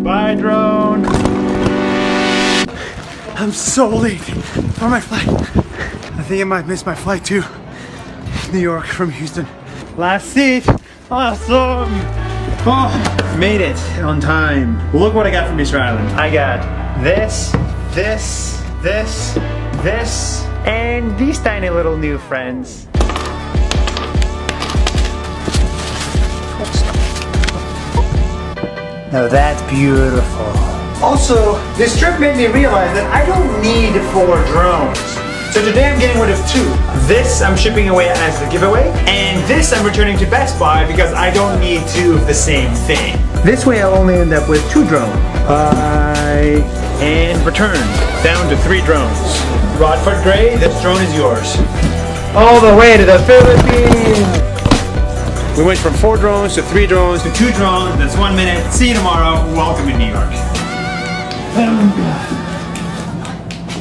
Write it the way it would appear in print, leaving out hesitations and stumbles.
Bye, drone. I'm so late for my flight. I think I might miss my flight to New York from Houston. Last seat. Awesome. Oh, made it on time. Look what I got from Easter Island. I got this, and these tiny little new friends. Now that's beautiful. Also, this trip made me realize that I don't need 4 drones. So today I'm getting rid of 2. This I'm shipping away as the giveaway, and this I'm returning to Best Buy because I don't need 2 of the same thing. This way I'll only end up with 2 drones. Buy and return. Down to 3 drones. Rodford Gray, this drone is yours. All the way to the Philippines! We went from 4 drones to 3 drones to 2 drones. That's 1 minute. See you tomorrow. Welcome in New York.